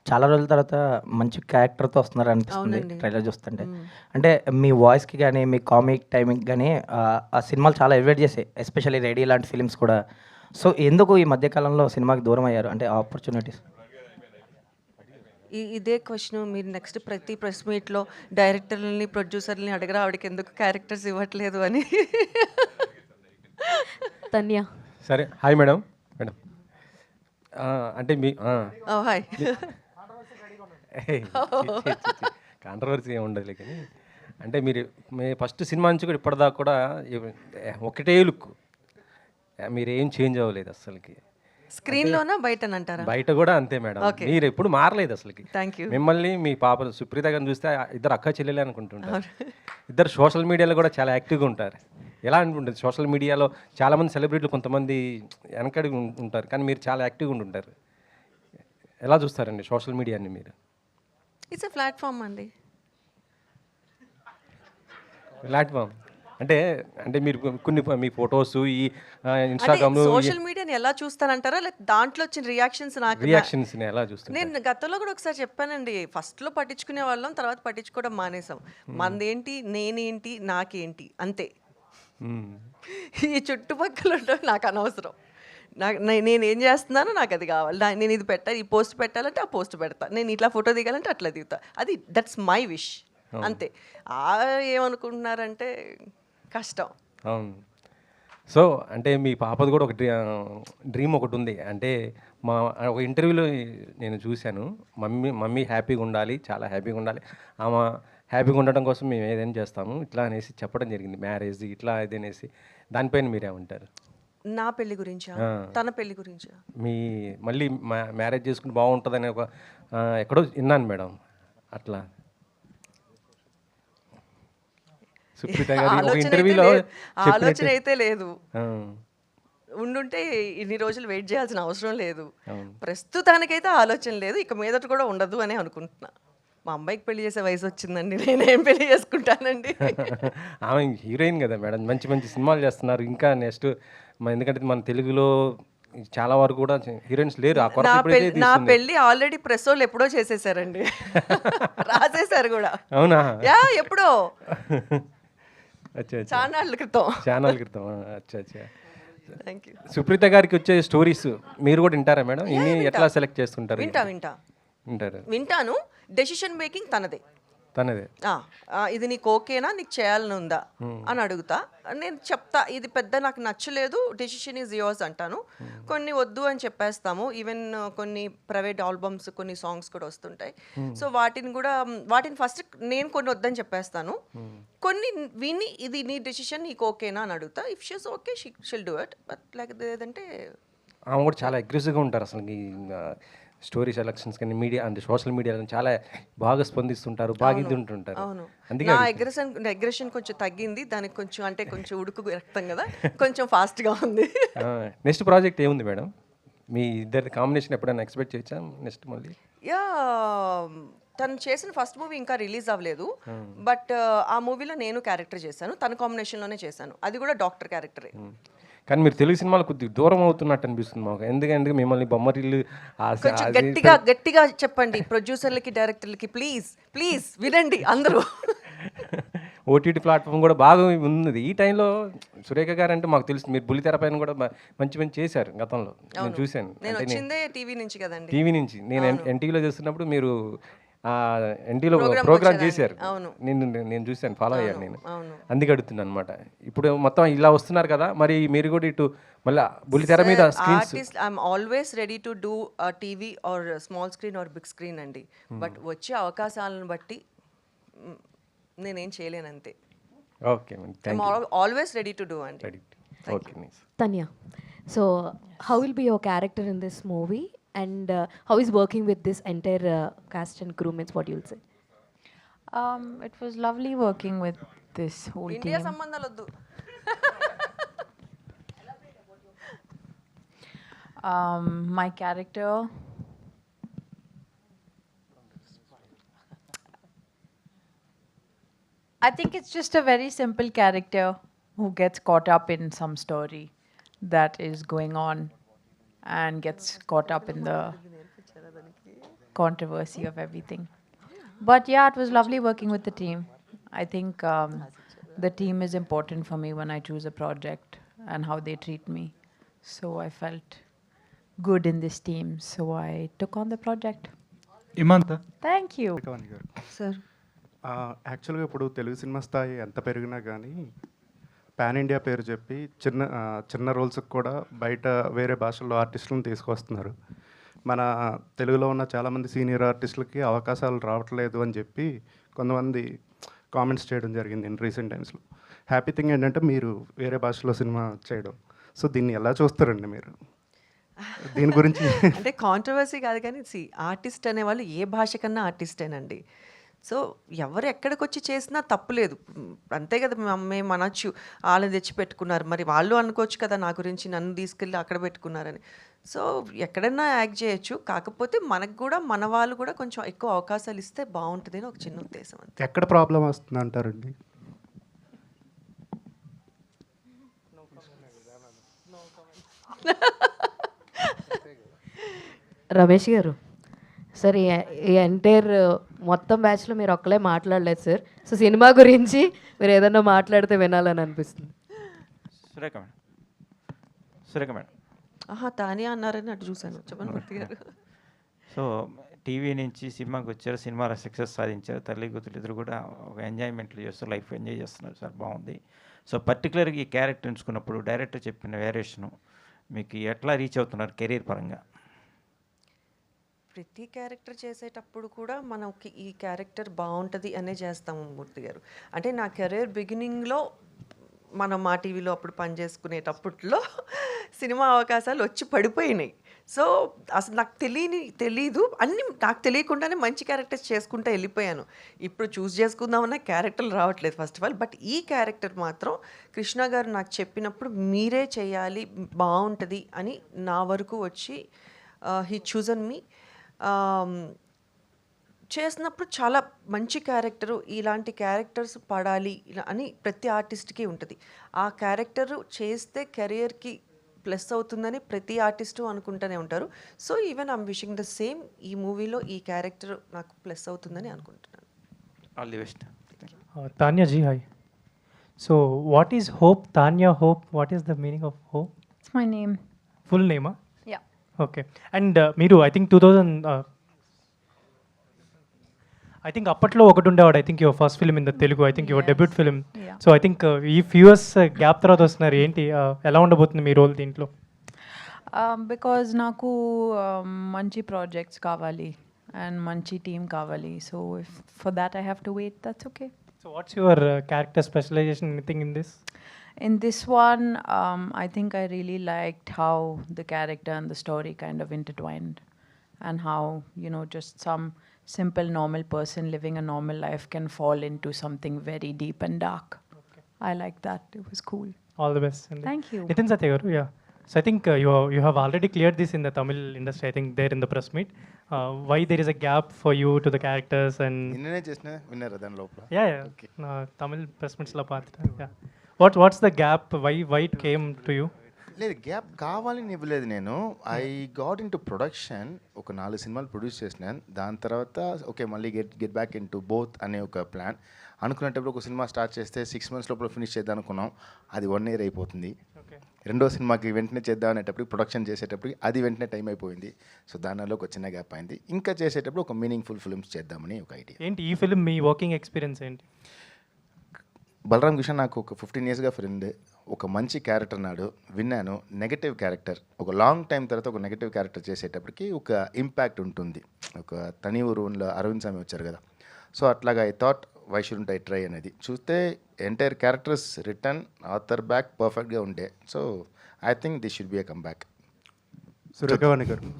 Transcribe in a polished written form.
చాలా రోజుల తర్వాత మంచి క్యారెక్టర్‌తో వస్తున్నారనిపిస్తుంది అవునండి. ట్రైలర్ చూస్తుంటే. హ్మ్. అంటే మీ వాయిస్‌కి గాని, మీ కామిక్ టైమింగ్ గాని ఆ సినిమాలు చాలా ఎలివేట్ చేసాయి. ఎస్పెషల్లీ 'రేడియో' లాంటి ఫిల్మ్స్ కూడా. సో, ఎందుకు ఈ మధ్య కాలంలో సినిమాకి దూరమయ్యారు? అంటే ఆపర్చునిటీస్. ఇదే క్వెషను మీరు నెక్స్ట్ ప్రతి ప్రెస్ మీట్‌లో డైరెక్టర్లని, ప్రొడ్యూసర్‌లని అడగరా ఆవిడకెందుకు క్యారెక్టర్స్ ఇవ్వట్లేదు అని. తన్య. సరే. Hi madam. మేడం. అంటే ఓహ్! హాయ్. కాంట్రవర్సీ ఏమి ఉండదులే కానీ అంటే మీరు మీ ఫస్ట్ సినిమా నుంచి కూడా ఇప్పటిదాకా కూడా ఒకటే లుక్, మీరేం చేంజ్ అవ్వలేదు అసలుకి. స్క్రీన్‌లోనా బయటనంటారా? బయట కూడా అంతే మేడం. Okay. మీరు ఎప్పుడు మారలేదు అసలుకి. Thank you. మిమ్మల్ని మీ పాప సుప్రీత గారిని చూస్తే ఇద్దరు అక్క చెల్లెలే అనుకుంటుంటారు. ఇద్దరు సోషల్ మీడియాలో కూడా చాలా యాక్టివ్గా ఉంటారు. ఎలా అనుకుంటుంది సోషల్ మీడియాలో చాలామంది సెలబ్రిటీలు కొంతమంది వెనకడిగి ఉంటారు, కానీ మీరు చాలా యాక్టివ్గా ఉంటుంటారు. ఎలా చూస్తారండి సోషల్ మీడియాని మీరు? ఇట్స్ ఎ ప్లాట్‌ఫార్మ్ అండి. ప్లాట్ఫామ్ అంటే అంటే మీరు కొన్ని మీ ఫొటోస్ ఈ అంటే ఇన్స్టాగ్రామ్లో సోషల్ మీడియాని ఎలా చూస్తానంటారా? లేకపోతే దాంట్లో వచ్చిన రియాక్షన్స్ రియాక్షన్స్ని ఎలా చూస్తారు? నేను గతంలో కూడా ఒకసారి చెప్పానండి. ఫస్ట్‌లో పట్టించుకునే వాళ్ళం, తర్వాత పట్టించుకోవడం మానేసాం. మనదేంటి, నేనేంటి, నాకేంటి అంతే. ఈ చుట్టుపక్కల ఉండడం నాకు అనవసరం. నేనేం చేస్తున్నానో నాకు అది కావాలి. నేను ఇది పెట్టాలి, ఈ పోస్ట్ పెట్టాలంటే ఆ పోస్ట్ పెడతా. నేను ఇట్లా ఫోటో దిగాలంటే అట్లా దిగుతా. అది దట్స్ మై విష్ అంతే. ఏమనుకుంటున్నారంటే కష్టం. అవును. సో అంటే మీ పాపది కూడా ఒక డ్రీమ్ ఒకటి ఉంది. అంటే మా ఒక ఇంటర్వ్యూలో నేను చూశాను. మమ్మీ హ్యాపీగా ఉండాలి, చాలా హ్యాపీగా ఉండాలి, ఆమె హ్యాపీగా ఉండడం కోసం మేము ఏదైనా చేస్తాము ఇట్లా అనేసి చెప్పడం జరిగింది. మ్యారేజ్ ఇట్లా ఇది అనేసి, దానిపైన మీరేమంటారు? నా పెళ్లి గురించా, తన పెళ్లి గురించా? మీ మళ్ళీ మ్యారేజ్ చేసుకుంటే బాగుంటుందని ఒక ఎక్కడో విన్నాను మేడం. అట్లా సుప్రీత గారి ఒక ఇంటర్వ్యూలో ఆలోచన అయితే లేదు. ఉండుంటే ఇన్ని రోజులు వెయిట్ చేయాల్సిన అవసరం లేదు. ప్రస్తుతానికైతే ఆలోచన లేదు, ఇక మీదట కూడా ఉండదు అని అనుకుంటున్నా. మా అమ్మాయికి పెళ్లి చేసే వయసు వచ్చిందండి, నేనేం పెళ్లి చేసుకుంటానండి. ఆమె హీరోయిన్ కదా మేడం, మంచి మంచి సినిమాలు చేస్తున్నారు. ఇంకా నెక్స్ట్ ఎందుకంటే మన తెలుగులో చాలా వరకు కూడా హీరోయిన్స్ లేరు. ఆ కొరత ఇప్పుడైతే నా తీస్తుంది. పెళ్లి ఆల్రెడీ ప్రెస్ వాళ్ళు ఎప్పుడో చేసేసారండి. రాసేసారు కూడా. అవునా? యా ఎప్పుడో అచ్చా అచ్చా, చానాళ్ళ క్రితం. ఛానల్ క్రితం. అచ్చా అచ్చా. Thank you. సుప్రీత గారికి వచ్చే స్టోరీస్ మీరు కూడా వింటారా మేడం? ఇన్ని ఎట్లా సెలెక్ట్ చేసుకుంటారు? వింటారు. వింటాను. డెసిషన్ మేకింగ్ తనదే. తనదే. ఇది నీకు ఓకేనా, నీకు చేయాలని ఉందా అని అడుగుతా. నేను చెప్తా ఇది పెద్ద నాకు నచ్చలేదు, డెసిషన్ ఈజ్ యోర్స్ అంటాను. కొన్ని వద్దు అని చెప్పేస్తాము. ఈవెన్ కొన్ని ప్రైవేట్ ఆల్బమ్స్, కొన్ని సాంగ్స్ కూడా వస్తుంటాయి. సో వాటిని ఫస్ట్ నేను కొన్ని వద్దని చెప్పేస్తాను. కొన్ని విని ఇది నీ డెసిషన్, నీకు ఓకేనా అని అడుగుతా. If she's okay షిల్ do it. But like లేదంటే ఆమె కూడా చాలా అగ్రెసివ్గా ఉంటారు అసలు. స్టోరీ సెలక్షన్స్ కానీ మీడియా అంటే సోషల్ మీడియాలో చాలా బాగా స్పందిస్తుంటారు, బాగా ఇది ఉంటుంటారు. అవును. అందుకే నా అగ్రెషన్ కొంచెం తగ్గింది. దానికి కొంచెం అంటే కొంచెం ఉడుకు రక్తం కదా, కొంచెం ఫాస్ట్గా ఉంది. నెక్స్ట్ ప్రాజెక్ట్ ఏముంది మేడం? మీ ఇద్దరి కాంబినేషన్ ఎప్పుడైనా ఎక్స్పెక్ట్ చేయొచ్చా నెక్స్ట్ మళ్ళీ? యా తను చేసిన ఫస్ట్ మూవీ ఇంకా రిలీజ్ అవ్వలేదు. బట్ ఆ మూవీలో నేను క్యారెక్టర్ చేశాను, తన కాంబినేషన్లోనే చేశాను. అది కూడా డాక్టర్ క్యారెక్టరే. కానీ మీరు తెలుగు సినిమాలు కొద్దిగా దూరం అవుతున్నట్టు అనిపిస్తుంది మాకు. ఎందుకంటే మిమ్మల్ని బొమ్మరిల్లు కొంచెం గట్టిగా చెప్పండి ప్రొడ్యూసర్లకి, డైరెక్టర్లకి. ప్లీజ్ వినండి అందరూ. ఓటీటీ ప్లాట్ఫామ్ కూడా బాగా ఉంది ఈ టైంలో. సురేఖ గారు అంటే మాకు తెలుసు, మీరు బుల్లితెర పైన కూడా మంచి చేశారు గతంలో, నేను చూశాను. నేను వచ్చిందే టీవీ నుంచి కదండి. టీవీ నుంచి నేను ఎన్టీవీలో చేస్తున్నప్పుడు మీరు ఎన్టీలో ప్రోగ్రామ్ చేశారు. నేను చూశాను, ఫాలో అయ్యాను నేను. అందుకే అడుగుతున్నాను అనమాట. ఇప్పుడు మొత్తం ఇలా వస్తున్నారు కదా, మరి మీరు కూడా ఇటు మళ్ళీ బుల్లితెర మీద screens. I'm always ready to do TV or small screen or big screen అండి. బట్ వచ్చే అవకాశాలను బట్టి నేనేం చేయలేను అంతే. Okay, always ready to do అండి. Okay. Tanya, so how will be your character in this movie, and how is working with this entire cast and crew? Means what you'll say? It was lovely working with this whole India team. సంబంధాలు వద్దు. My character, I think it's just a very simple character who gets caught up in some story that is going on and gets caught up in the controversy of everything. But yeah, it was lovely working with the team. I think the team is important for me when I choose a project and how they treat me. So I felt good in this team, so I took on the project. ఇమంత Thank you. కవాణి గారు sir యాక్చువల్గా ఇప్పుడు Telugu cinema స్థాయి ఎంత పెరిగినా కానీ pan India పేరు చెప్పి చిన్న రోల్స్కి కూడా బయట వేరే భాషల్లో ఆర్టిస్టులను తీసుకొస్తున్నారు. మన తెలుగులో ఉన్న చాలామంది సీనియర్ ఆర్టిస్టులకి అవకాశాలు రావట్లేదు అని చెప్పి కొంతమంది కామెంట్స్ చేయడం జరిగింది ఇన్ రీసెంట్ టైమ్స్లో. హ్యాపీ థింగ్ ఏంటంటే మీరు వేరే భాషలో సినిమా చేయడం. సో దీన్ని ఎలా చూస్తారండి మీరు? దీని గురించి అంటే కాంట్రవర్సీ కాదు కానీ ఆర్టిస్ట్ అనేవాళ్ళు ఏ భాష కన్నా ఆర్టిస్టేనండి. సో ఎవరు ఎక్కడికి వచ్చి చేసినా తప్పులేదు, అంతే కదా. మేము అనొచ్చు వాళ్ళని తెచ్చి పెట్టుకున్నారు, మరి వాళ్ళు అనుకోవచ్చు కదా నా గురించి నన్ను తీసుకెళ్ళి అక్కడ పెట్టుకున్నారని. సో ఎక్కడన్నా యాక్ట్ చేయొచ్చు, కాకపోతే మనకు కూడా మన వాళ్ళు కూడా కొంచెం ఎక్కువ అవకాశాలు ఇస్తే బాగుంటుంది అని ఒక చిన్న ఉద్దేశం అంతే. ఎక్కడ ప్రాబ్లం వస్తుంది అంటారండి? రమేష్ గారు, సార్ ఈ ఎంటైర్ మొత్తం బ్యాచ్లో మీరు ఒక్కలే మాట్లాడలేదు సార్. సో సినిమా గురించి మీరు ఏదన్నా మాట్లాడితే వినాలని అనిపిస్తుంది. Surekha madam, Surekha madam. ఆహా, తానియా అన్నారని అటు చూశాను. చెప్పండి మూర్తి గారు. సో టీవీ నుంచి సినిమాకి వచ్చారు, సినిమాలో సక్సెస్ సాధించారు, తల్లి కూతురు ఇద్దరు కూడా ఒక ఎంజాయ్మెంట్లు చేస్తూ లైఫ్ ఎంజాయ్ చేస్తున్నారు సార్, బాగుంది. సో పర్టికులర్గా ఈ క్యారెక్టర్ ఎంచుకున్నప్పుడు డైరెక్టర్ చెప్పిన వేరియేషను మీకు ఎట్లా రీచ్ అవుతున్నారు కెరీర్ పరంగా? ప్రతి క్యారెక్టర్ చేసేటప్పుడు కూడా మనకి ఈ క్యారెక్టర్ బాగుంటుంది అనే చేస్తాము మూర్తి గారు. అంటే నా కెరీర్ బిగినింగ్లో మనం మా టీవీలో అప్పుడు పనిచేసుకునేటప్పట్లో సినిమా అవకాశాలు వచ్చి పడిపోయినాయి. సో అసలు నాకు తెలీదు, అన్నీ నాకు తెలియకుండానే మంచి క్యారెక్టర్స్ చేసుకుంటూ వెళ్ళిపోయాను. ఇప్పుడు చూస్ చేసుకుందామన్న క్యారెక్టర్లు రావట్లేదు ఫస్ట్ ఆఫ్ ఆల్. బట్ ఈ క్యారెక్టర్ మాత్రం కృష్ణ గారు నాకు చెప్పినప్పుడు మీరే చేయాలి బాగుంటుంది అని నా వరకు వచ్చి హీ చూజన్ మీ. చేసినప్పుడు చాలా మంచి క్యారెక్టరు, ఇలాంటి క్యారెక్టర్స్ పడాలి అని ప్రతి ఆర్టిస్ట్కి ఉంటుంది. ఆ క్యారెక్టరు చేస్తే కెరియర్కి ప్లస్ అవుతుందని ప్రతి ఆర్టిస్టు అనుకుంటూనే ఉంటారు. So even I'm wishing the same, ఈ మూవీలో ఈ క్యారెక్టర్ నాకు ప్లస్ అవుతుందని అనుకుంటున్నాను. All the best. Tanya ji, hi. So, what is hope? Tanya, hope. What is the meaning of hope? It's my name. Full name, huh? Yeah. Okay. And Meeru, I think 2000. I think అప్పట్లో ఒకటి ఉండేవాడు. I think your first film in the Telugu. I think your debut film. Yeah. So I think ఈ few years gap తర్వాత వస్తున్నారు. ఏంటి ఎలా ఉండబోతుంది మీ role దీంట్లో? Because నాకు మంచి ప్రాజెక్ట్స్ కావాలి అండ్ మంచి టీమ్ కావాలి. So if for that I have to wait, that's okay. So what's your character specialization? Anything in this? In this one, I think I really liked how the character and the story kind of intertwined, and how, you know, just some simple normal person living a normal life can fall into something very deep and dark. Okay. I like that. It was cool. All the best. Thank you. Nitin Satya garu, yeah. So I think you have already cleared this in the Tamil industry. I think there in the press meet, why there is a gap for you to the characters and నిన్ననే చేసిన విన్నారా దాని లోపల? yeah. Tamil press meets la paatra. Yeah. What's the gap? Why it came to you? లేదు, gap కావాలని ఇవ్వలేదు నేను. I got in to production. ఒక 4 సినిమాలు ప్రొడ్యూస్ చేసినాను. దాని తర్వాత ఓకే మళ్ళీ get back in to both అనే ఒక ప్లాన్ అనుకునేటప్పుడు ఒక సినిమా స్టార్ట్ చేస్తే 6 months లోపల ఫినిష్ చేద్దాం అనుకున్నాం. అది 1 year అయిపోతుంది. రెండో సినిమాకి వెంటనే చేద్దాం అనేటప్పుడు ప్రొడక్షన్ చేసేటప్పుడు అది వెంటనే టైం అయిపోయింది. సో దానిలో ఒక చిన్న గ్యాప్ అయింది. ఇంకా చేసేటప్పుడు ఒక మీనింగ్ఫుల్ ఫిల్మ్స్ చేద్దామని ఒక ఐడియా. ఏంటి ఈ ఫిల్మ్ మీ వర్కింగ్ ఎక్స్పీరియన్స్ ఏంటి? బలరాం కిషన్ నాకు ఒక 15 yearsగా ఫ్రెండ్. ఒక మంచి క్యారెక్టర్ నాడు విన్నాను. నెగటివ్ క్యారెక్టర్ ఒక లాంగ్ టైం తర్వాత ఒక నెగటివ్ క్యారెక్టర్ చేసేటప్పటికి ఒక ఇంపాక్ట్ ఉంటుంది. ఒక తని ఊరులో అరవింద్ స్వామి వచ్చారు కదా, సో అట్లాగా I thought why shouldn't I try అనేది. చూస్తే entire characters return author back పర్ఫెక్ట్గా ఉండే. So I think this should be a come back. Surekhavani గారు